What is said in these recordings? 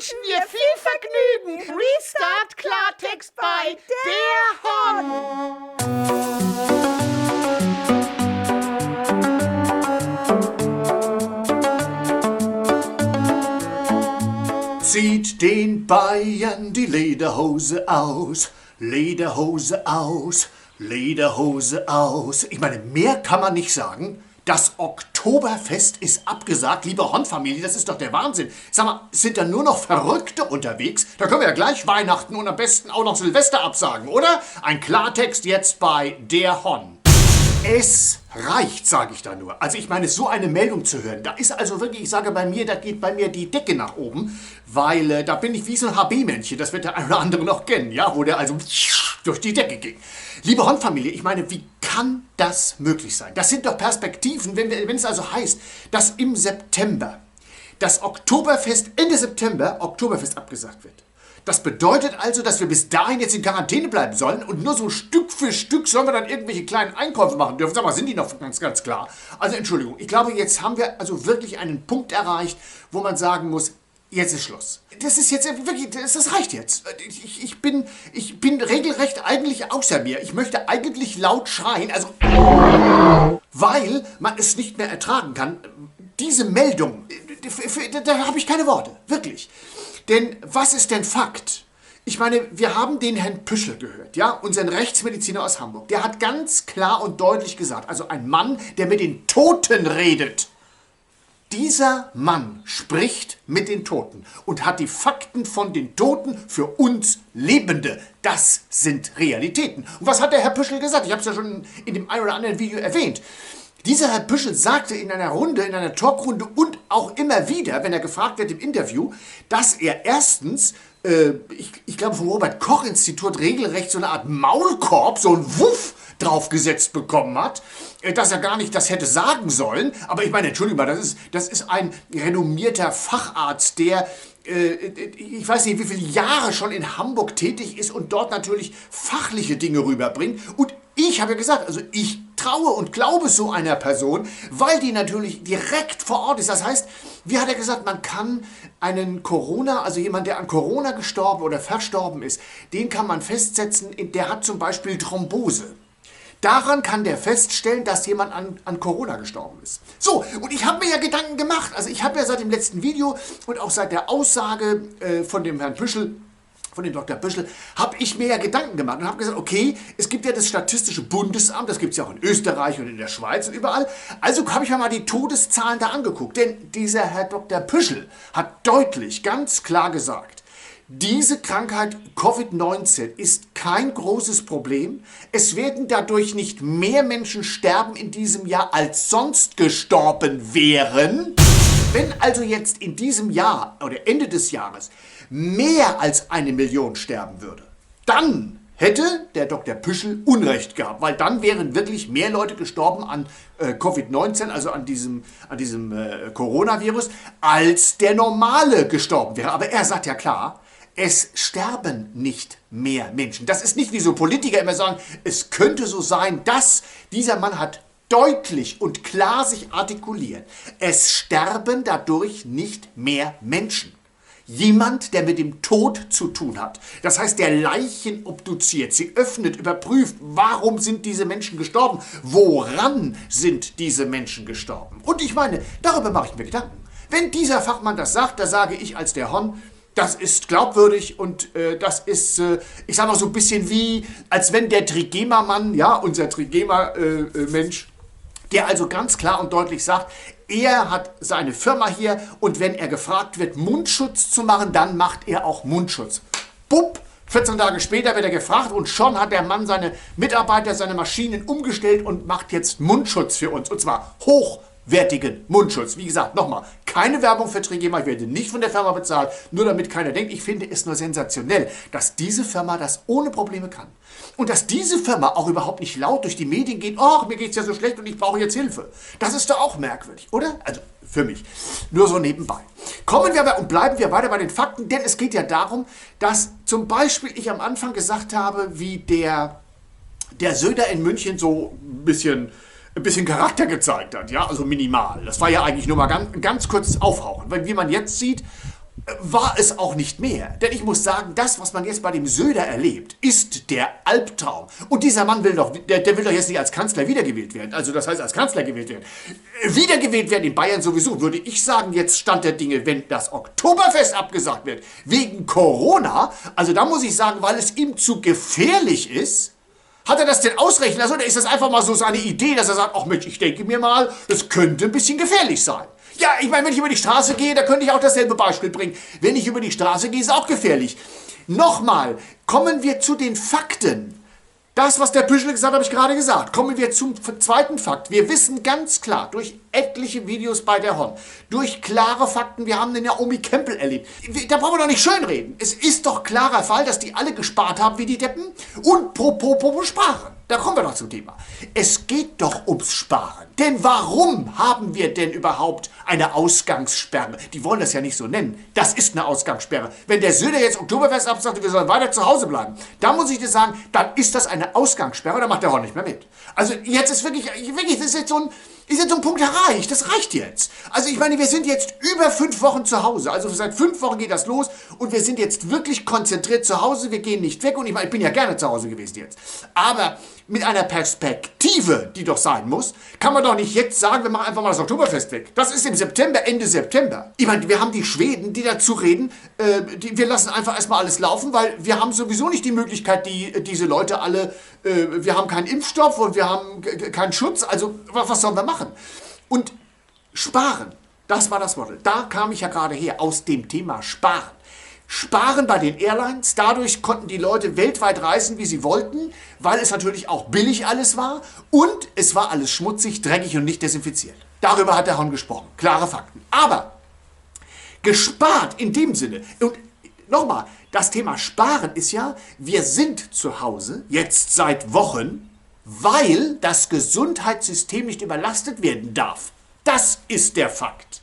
wünschen wir viel Vergnügen. Restart Klartext bei der Hon. Zieht den Bayern die Lederhose aus, Lederhose aus, Lederhose aus. Ich meine, mehr kann man nicht sagen. Das Oktoberfest ist abgesagt, liebe Hon-Familie, das ist doch der Wahnsinn. Sag mal, sind da nur noch Verrückte unterwegs? Da können wir ja gleich Weihnachten und am besten auch noch Silvester absagen, oder? Ein Klartext jetzt bei der Hon. Es reicht, sage ich da nur. Also ich meine, so eine Meldung zu hören, da ist also wirklich, ich sage bei mir, da geht bei mir die Decke nach oben, weil da bin ich wie so ein HB-Männchen, das wird der eine oder andere noch kennen, ja, wo der also durch die Decke ging. Liebe Hon-Familie, ich meine, wie kann das möglich sein? Das sind doch Perspektiven, wenn es also heißt, dass im September das Oktoberfest, Ende September, Oktoberfest abgesagt wird. Das bedeutet also, dass wir bis dahin jetzt in Quarantäne bleiben sollen und nur so Stück für Stück sollen wir dann irgendwelche kleinen Einkäufe machen dürfen. Sag mal, sind die noch ganz klar? Also Entschuldigung, ich glaube, jetzt haben wir also wirklich einen Punkt erreicht, wo man sagen muss, jetzt ist Schluss. Das ist jetzt wirklich, das reicht jetzt. Ich bin regelrecht eigentlich außer mir. Ich möchte eigentlich laut schreien, also weil man es nicht mehr ertragen kann. Diese Meldung, da habe ich keine Worte, wirklich. Denn was ist denn Fakt? Ich meine, wir haben den Herrn Püschel gehört, ja, unseren Rechtsmediziner aus Hamburg. Der hat ganz klar und deutlich gesagt, also ein Mann, der mit den Toten redet. Dieser Mann spricht mit den Toten und hat die Fakten von den Toten für uns Lebende. Das sind Realitäten. Und was hat der Herr Püschel gesagt? Ich habe es ja schon in dem einen oder anderen Video erwähnt. Dieser Herr Püschel sagte in einer Runde, in einer Talkrunde und auch immer wieder, wenn er gefragt wird im Interview, dass er erstens, ich glaube vom Robert-Koch-Institut regelrecht so eine Art Maulkorb, so ein Wuff draufgesetzt bekommen hat, dass er gar nicht das hätte sagen sollen. Aber ich meine, Entschuldigung mal, das ist ein renommierter Facharzt, der ich weiß nicht, wie viele Jahre schon in Hamburg tätig ist und dort natürlich fachliche Dinge rüberbringt. Und ich habe ja gesagt, also ich traue und glaube so einer Person, weil die natürlich direkt vor Ort ist. Das heißt, wie hat er gesagt, man kann einen Corona, also jemand, der an Corona gestorben oder verstorben ist, den kann man festsetzen, der hat zum Beispiel Thrombose. Daran kann der feststellen, dass jemand an Corona gestorben ist. So, und ich habe mir ja Gedanken gemacht. Also ich habe ja seit dem letzten Video und auch seit der Aussage von dem Herrn Püschel, von dem Dr. Püschel, habe ich mir ja Gedanken gemacht und habe gesagt, okay, es gibt ja das Statistische Bundesamt, das gibt es ja auch in Österreich und in der Schweiz und überall. Also habe ich mir mal die Todeszahlen da angeguckt. Denn dieser Herr Dr. Püschel hat deutlich, ganz klar gesagt, diese Krankheit Covid-19 ist kein großes Problem. Es werden dadurch nicht mehr Menschen sterben in diesem Jahr, als sonst gestorben wären. Wenn also jetzt in diesem Jahr oder Ende des Jahres mehr als 1 Million sterben würde, dann hätte der Dr. Püschel Unrecht gehabt, weil dann wären wirklich mehr Leute gestorben an Covid-19, also an diesem Coronavirus, als der normale gestorben wäre. Aber er sagt ja klar, es sterben nicht mehr Menschen. Das ist nicht wie so Politiker immer sagen, es könnte so sein, dass dieser Mann hat deutlich und klar sich artikuliert. Es sterben dadurch nicht mehr Menschen. Jemand, der mit dem Tod zu tun hat. Das heißt, der Leichen obduziert, sie öffnet, überprüft, warum sind diese Menschen gestorben, woran sind diese Menschen gestorben. Und ich meine, darüber mache ich mir Gedanken. Wenn dieser Fachmann das sagt, da sage ich als der Hon, das ist glaubwürdig und das ist, ich sage mal so ein bisschen wie, als wenn der Trigema-Mann, ja, unser Trigema-Mensch, der also ganz klar und deutlich sagt, er hat seine Firma hier und wenn er gefragt wird, Mundschutz zu machen, dann macht er auch Mundschutz. Bupp, 14 Tage später wird er gefragt und schon hat der Mann seine Mitarbeiter, seine Maschinen umgestellt und macht jetzt Mundschutz für uns. Und zwar hochwertigen Mundschutz. Wie gesagt, nochmal, keine Werbung für Trigema, ich werde nicht von der Firma bezahlt, nur damit keiner denkt, ich finde es nur sensationell, dass diese Firma das ohne Probleme kann. Und dass diese Firma auch überhaupt nicht laut durch die Medien geht, oh, mir geht es ja so schlecht und ich brauche jetzt Hilfe. Das ist doch auch merkwürdig, oder? Also für mich. Nur so nebenbei. Kommen wir aber und bleiben wir weiter bei den Fakten, denn es geht ja darum, dass zum Beispiel ich am Anfang gesagt habe, wie der Söder in München so ein bisschen Charakter gezeigt hat, ja, also minimal. Das war ja eigentlich nur mal ganz kurz aufhauchen, weil wie man jetzt sieht, war es auch nicht mehr. Denn ich muss sagen, das, was man jetzt bei dem Söder erlebt, ist der Albtraum. Und dieser Mann will doch, der will doch jetzt nicht als Kanzler wiedergewählt werden. Also das heißt, als Kanzler gewählt werden. Wiedergewählt werden in Bayern sowieso, würde ich sagen, jetzt Stand der Dinge, wenn das Oktoberfest abgesagt wird, wegen Corona, also da muss ich sagen, weil es ihm zu gefährlich ist. Hat er das denn ausrechnen lassen oder ist das einfach mal so seine Idee, dass er sagt, ach Mensch, ich denke mir mal, das könnte ein bisschen gefährlich sein. Ja, ich meine, wenn ich über die Straße gehe, da könnte ich auch dasselbe Beispiel bringen. Wenn ich über die Straße gehe, ist es auch gefährlich. Nochmal, kommen wir zu den Fakten. Das, was der Püschel gesagt hat, habe ich gerade gesagt. Kommen wir zum zweiten Fakt. Wir wissen ganz klar, durch etliche Videos bei der Hon, durch klare Fakten, wir haben den ja Omi Kempel erlebt. Da brauchen wir doch nicht schönreden. Es ist doch klarer Fall, dass die alle gespart haben wie die Deppen und pro sparen. Da kommen wir doch zum Thema. Es geht doch ums Sparen. Denn warum haben wir denn überhaupt eine Ausgangssperre? Die wollen das ja nicht so nennen. Das ist eine Ausgangssperre. Wenn der Söder jetzt Oktoberfest absagt und wir sollen weiter zu Hause bleiben, dann muss ich dir sagen, dann ist das eine Ausgangssperre, dann macht der Hon nicht mehr mit. Also jetzt ist wirklich, das ist jetzt so ein Punkt erreicht. Das reicht jetzt. Also ich meine, wir sind jetzt über 5 Wochen zu Hause. Also seit 5 Wochen geht das los und wir sind jetzt wirklich konzentriert zu Hause. Wir gehen nicht weg und ich meine, ich bin ja gerne zu Hause gewesen jetzt. Aber mit einer Perspektive, die doch sein muss, kann man doch nicht jetzt sagen, wir machen einfach mal das Oktoberfest weg. Das ist im September, Ende September. Ich meine, wir haben die Schweden, die dazu reden, wir lassen einfach erstmal alles laufen, weil wir haben sowieso nicht die Möglichkeit, diese Leute alle, wir haben keinen Impfstoff und wir haben keinen Schutz, also was sollen wir machen? Und sparen, das war das Wort. Da kam ich ja gerade her, aus dem Thema Sparen. Sparen bei den Airlines, dadurch konnten die Leute weltweit reisen, wie sie wollten, weil es natürlich auch billig alles war und es war alles schmutzig, dreckig und nicht desinfiziert. Darüber hat der Hon gesprochen, klare Fakten. Aber gespart in dem Sinne, und nochmal, das Thema Sparen ist ja, wir sind zu Hause, jetzt seit Wochen, weil das Gesundheitssystem nicht überlastet werden darf. Das ist der Fakt.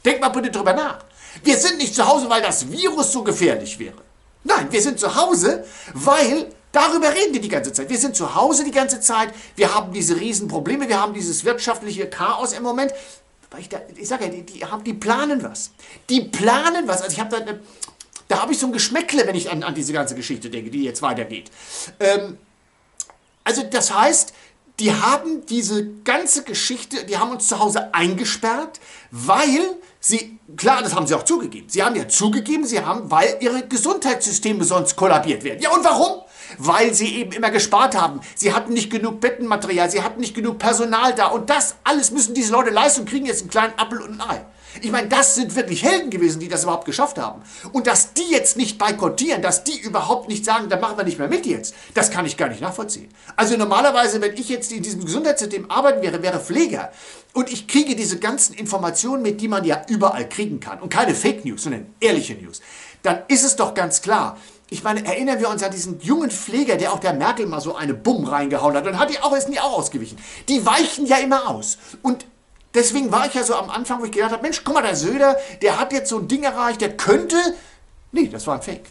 Denkt mal bitte drüber nach. Wir sind nicht zu Hause, weil das Virus so gefährlich wäre. Nein, wir sind zu Hause, weil, darüber reden wir die ganze Zeit. Wir sind zu Hause die ganze Zeit, wir haben diese Riesenprobleme, wir haben dieses wirtschaftliche Chaos im Moment. Ich sage ja, die planen was. Die planen was. Also ich habe da habe ich so ein Geschmäckle, wenn ich an diese ganze Geschichte denke, die jetzt weitergeht. Also das heißt, die haben diese ganze Geschichte, die haben uns zu Hause eingesperrt, weil sie, klar, das haben sie auch zugegeben. Sie haben ja zugegeben, weil ihre Gesundheitssysteme sonst kollabiert werden. Ja, und warum? Weil sie eben immer gespart haben. Sie hatten nicht genug Bettenmaterial, sie hatten nicht genug Personal da. Und das alles müssen diese Leute leisten und kriegen jetzt einen kleinen Appel und ein Ei. Ich meine, das sind wirklich Helden gewesen, die das überhaupt geschafft haben. Und dass die jetzt nicht boykottieren, dass die überhaupt nicht sagen, da machen wir nicht mehr mit jetzt, das kann ich gar nicht nachvollziehen. Also normalerweise, wenn ich jetzt in diesem Gesundheitssystem arbeiten wäre Pfleger und ich kriege diese ganzen Informationen mit, die man ja überall kriegen kann und keine Fake News, sondern ehrliche News, dann ist es doch ganz klar. Ich meine, erinnern wir uns an diesen jungen Pfleger, der auch der Merkel mal so eine Bumm reingehauen hat und ist nie auch ausgewichen. Die weichen ja immer aus. Und deswegen war ich ja so am Anfang, wo ich gedacht habe, Mensch, guck mal, der Söder, der hat jetzt so ein Ding erreicht, der könnte... Nee, das war ein Fake.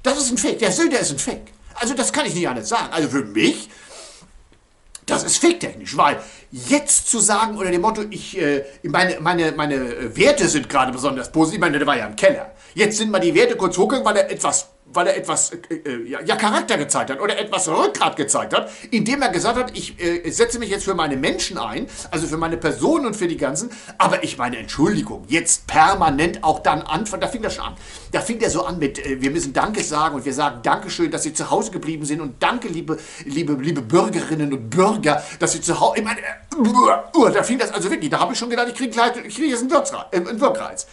Das ist ein Fake. Der Söder ist ein Fake. Also das kann ich nicht anders sagen. Also für mich, das ist fake-technisch, weil jetzt zu sagen unter dem Motto, meine Werte sind gerade besonders positiv, ich meine, der war ja im Keller. Jetzt sind mal die Werte kurz hochgegangen, weil er etwas Charakter gezeigt hat oder etwas Rückgrat gezeigt hat, indem er gesagt hat, ich setze mich jetzt für meine Menschen ein, also für meine Personen und für die ganzen, aber ich meine, Entschuldigung, jetzt permanent auch dann anfangen, da fing das schon an. Da fing der so an mit, wir müssen Danke sagen und wir sagen Dankeschön, dass Sie zu Hause geblieben sind und danke, liebe Bürgerinnen und Bürger, dass Sie zu Hause, ich meine, da fing das also wirklich, da habe ich schon gedacht, ich kriege jetzt einen Wirkreiz.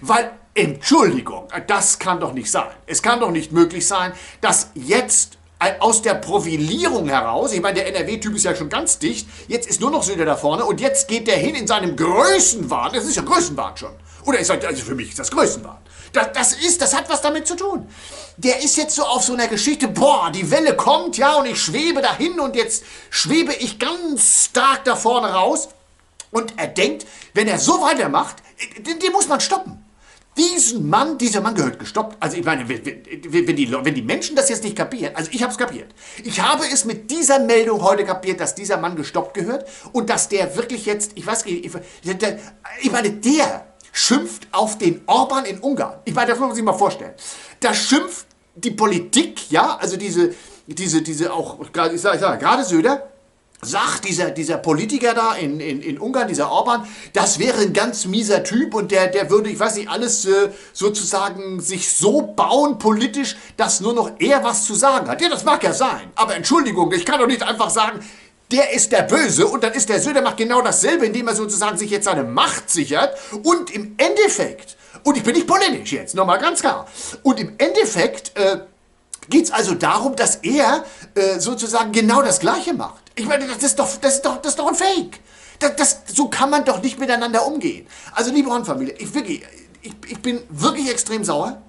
Weil, Entschuldigung, das kann doch nicht sein. Es kann doch nicht möglich sein, dass jetzt aus der Profilierung heraus, ich meine, der NRW-Typ ist ja schon ganz dicht, jetzt ist nur noch Söder da vorne und jetzt geht der hin in seinem Größenwahn, das ist ja Größenwahn schon. Oder also für mich ist das Größenwahn. Das hat was damit zu tun. Der ist jetzt so auf so einer Geschichte, boah, die Welle kommt, ja, und ich schwebe dahin und jetzt schwebe ich ganz stark da vorne raus. Und er denkt, wenn er so weitermacht, den muss man stoppen. Dieser Mann gehört gestoppt. Also ich meine, wenn die Menschen das jetzt nicht kapieren, also ich habe es kapiert. Ich habe es mit dieser Meldung heute kapiert, dass dieser Mann gestoppt gehört und dass der wirklich jetzt, ich weiß nicht, ich meine, der schimpft auf den Orban in Ungarn. Ich meine, das muss man sich mal vorstellen. Da schimpft die Politik, ja, also diese auch, ich sage gerade Söder, sagt dieser Politiker da in Ungarn, dieser Orban, das wäre ein ganz mieser Typ und der würde, ich weiß nicht, alles sozusagen sich so bauen politisch, dass nur noch er was zu sagen hat. Ja, das mag ja sein, aber Entschuldigung, ich kann doch nicht einfach sagen, der ist der Böse und dann ist der Söder, macht genau dasselbe, indem er sozusagen sich jetzt seine Macht sichert und im Endeffekt, und ich bin nicht polemisch jetzt, nochmal ganz klar, und im Endeffekt geht es also darum, dass er sozusagen genau das Gleiche macht. Ich meine, das ist doch ein Fake. So kann man doch nicht miteinander umgehen. Also, liebe Hornfamilie, ich bin wirklich extrem sauer.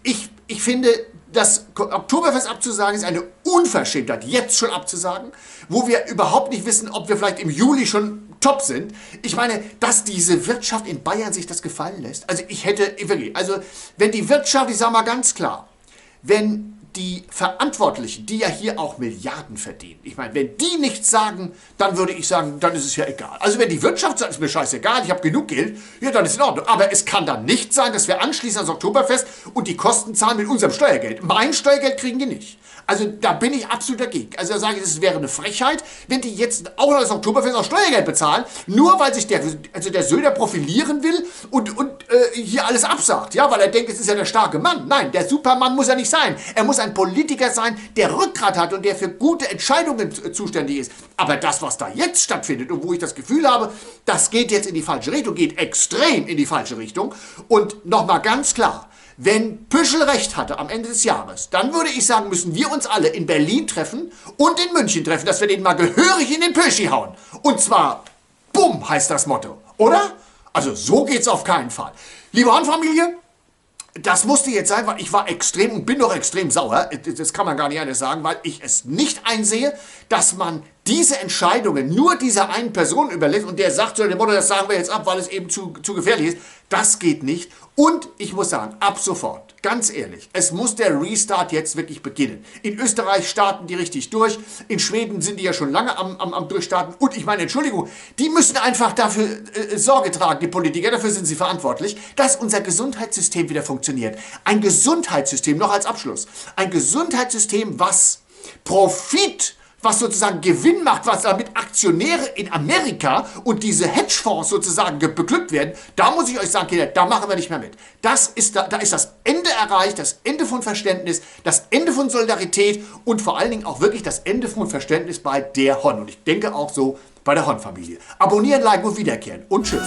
Ich finde, das Oktoberfest abzusagen ist eine Unverschämtheit, jetzt schon abzusagen, wo wir überhaupt nicht wissen, ob wir vielleicht im Juli schon top sind. Ich meine, dass diese Wirtschaft in Bayern sich das gefallen lässt. Also wenn die Wirtschaft, ich sage mal ganz klar, wenn die Verantwortlichen, die ja hier auch Milliarden verdienen, ich meine, wenn die nichts sagen, dann würde ich sagen, dann ist es ja egal. Also wenn die Wirtschaft sagt, ist mir scheißegal, ich habe genug Geld, ja, dann ist in Ordnung. Aber es kann dann nicht sein, dass wir anschließen ans Oktoberfest und die Kosten zahlen mit unserem Steuergeld. Mein Steuergeld kriegen die nicht. Also da bin ich absolut dagegen. Also da sage ich, es wäre eine Frechheit, wenn die jetzt auch noch das Oktoberfest auch Steuergeld bezahlen, nur weil sich der Söder profilieren will und hier alles absagt. Ja, weil er denkt, es ist ja der starke Mann. Nein, der Supermann muss er nicht sein. Er muss ein Politiker sein, der Rückgrat hat und der für gute Entscheidungen zuständig ist. Aber das, was da jetzt stattfindet und wo ich das Gefühl habe, das geht jetzt in die falsche Richtung, geht extrem in die falsche Richtung. Und nochmal ganz klar, wenn Püschel recht hatte am Ende des Jahres, dann würde ich sagen, müssen wir uns alle in Berlin treffen und in München treffen, dass wir den mal gehörig in den Pöschi hauen. Und zwar, bumm, heißt das Motto, oder? Also so geht's auf keinen Fall. Liebe Hornfamilie, das musste jetzt sein, weil ich war extrem und bin noch extrem sauer, das kann man gar nicht anders sagen, weil ich es nicht einsehe, dass man diese Entscheidungen nur dieser einen Person überlässt und der sagt so dem Motto, das sagen wir jetzt ab, weil es eben zu gefährlich ist. Das geht nicht. Und ich muss sagen, ab sofort, ganz ehrlich, es muss der Restart jetzt wirklich beginnen. In Österreich starten die richtig durch, in Schweden sind die ja schon lange am Durchstarten. Und ich meine, Entschuldigung, die müssen einfach dafür Sorge tragen, die Politiker, dafür sind sie verantwortlich, dass unser Gesundheitssystem wieder funktioniert. Ein Gesundheitssystem, noch als Abschluss, ein Gesundheitssystem, was Profit, was sozusagen Gewinn macht, was damit Aktionäre in Amerika und diese Hedgefonds sozusagen beglückt werden, da muss ich euch sagen, Kinder, da machen wir nicht mehr mit. Da ist das Ende erreicht, das Ende von Verständnis, das Ende von Solidarität und vor allen Dingen auch wirklich das Ende von Verständnis bei der Hon. Und ich denke auch so bei der Hon-Familie. Abonnieren, liken und wiederkehren. Und tschüss.